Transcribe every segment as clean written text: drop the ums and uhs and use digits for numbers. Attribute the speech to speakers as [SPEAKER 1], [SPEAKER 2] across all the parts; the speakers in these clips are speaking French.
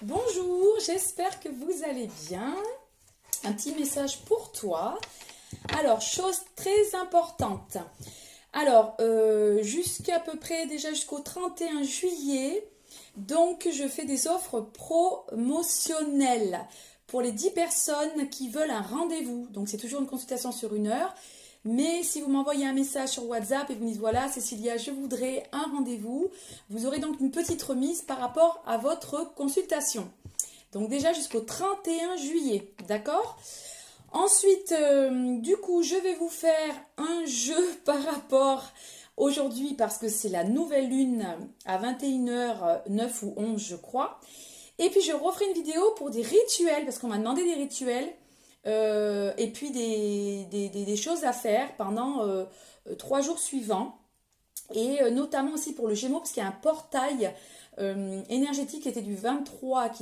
[SPEAKER 1] Bonjour, j'espère que vous allez bien. Un petit message pour toi. Alors, chose très importante. Alors, jusqu'à peu près déjà jusqu'au 31 juillet, donc je fais des offres promotionnelles pour les 10 personnes qui veulent un rendez-vous. Donc, c'est toujours une consultation sur 1 heure. Mais si vous m'envoyez un message sur WhatsApp et vous me dites voilà Cécilia, je voudrais un rendez-vous, vous aurez donc une petite remise par rapport à votre consultation. Donc déjà jusqu'au 31 juillet, d'accord? Ensuite, du coup, je vais vous faire un jeu par rapport aujourd'hui parce que c'est la nouvelle lune à 21h09 ou 11 je crois. Et puis je referai une vidéo pour des rituels parce qu'on m'a demandé des rituels. Et puis des choses à faire pendant 3 jours suivants. Et notamment aussi pour le Gémeaux, parce qu'il y a un portail énergétique qui est du 23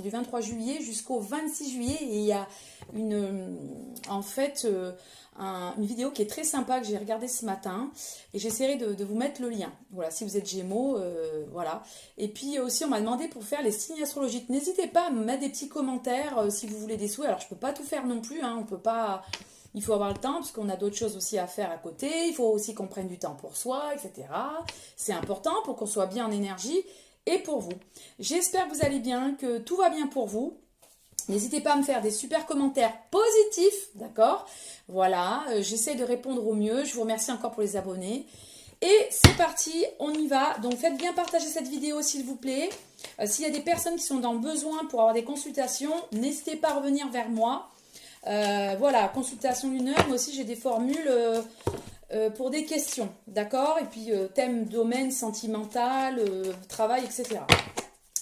[SPEAKER 1] juillet jusqu'au 26 juillet. Et il y a en fait une vidéo qui est très sympa que j'ai regardée ce matin. Et j'essaierai de vous mettre le lien. Voilà, si vous êtes Gémeaux, voilà. Et puis aussi, on m'a demandé pour faire les signes astrologiques. N'hésitez pas à me mettre des petits commentaires si vous voulez des souhaits. Alors, je ne peux pas tout faire non plus. On peut pas... Il faut avoir le temps parce qu'on a d'autres choses aussi à faire à côté. Il faut aussi qu'on prenne du temps pour soi, etc. C'est important pour qu'on soit bien en énergie et pour vous. J'espère que vous allez bien, que tout va bien pour vous. N'hésitez pas à me faire des super commentaires positifs, d'accord? Voilà, j'essaie de répondre au mieux. Je vous remercie encore pour les abonnés. Et c'est parti, on y va. Donc faites bien partager cette vidéo s'il vous plaît. S'il y a des personnes qui sont dans le besoin pour avoir des consultations, n'hésitez pas à revenir vers moi. Voilà, consultation d'1 heure, mais aussi j'ai des formules pour des questions, d'accord? Et puis thème, domaine, sentimental, travail, etc.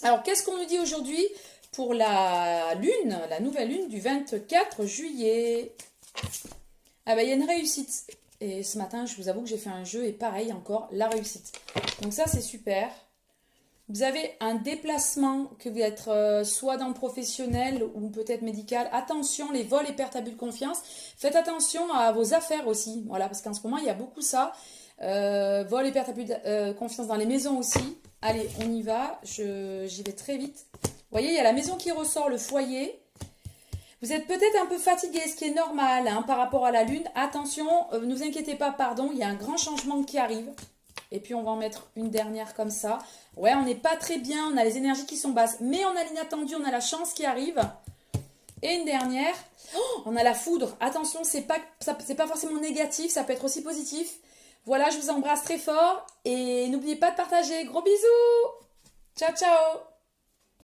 [SPEAKER 1] Alors, qu'est-ce qu'on nous dit aujourd'hui pour la lune, la nouvelle lune du 24 juillet? Ah ben, il y a une réussite. Et ce matin, je vous avoue que j'ai fait un jeu et pareil, encore, la réussite. Donc ça, c'est super. Vous avez un déplacement que vous êtes soit dans le professionnel ou peut-être médical. Attention, les vols et pertes, abus de confiance. Faites attention à vos affaires aussi. Voilà, parce qu'en ce moment, il y a beaucoup ça. Vols et pertes, abus de confiance dans les maisons aussi. Allez, on y va. J'y vais très vite. Vous voyez, il y a la maison qui ressort, le foyer. Vous êtes peut-être un peu fatigué, ce qui est normal par rapport à la lune. Attention, ne vous inquiétez pas, pardon, il y a un grand changement qui arrive. Et puis on va en mettre une dernière comme ça. Ouais, on n'est pas très bien, on a les énergies qui sont basses. Mais on a l'inattendu, on a la chance qui arrive. Et une dernière. Oh, on a la foudre. Attention, c'est pas forcément négatif, ça peut être aussi positif. Voilà, je vous embrasse très fort. Et n'oubliez pas de partager. Gros bisous. Ciao, ciao.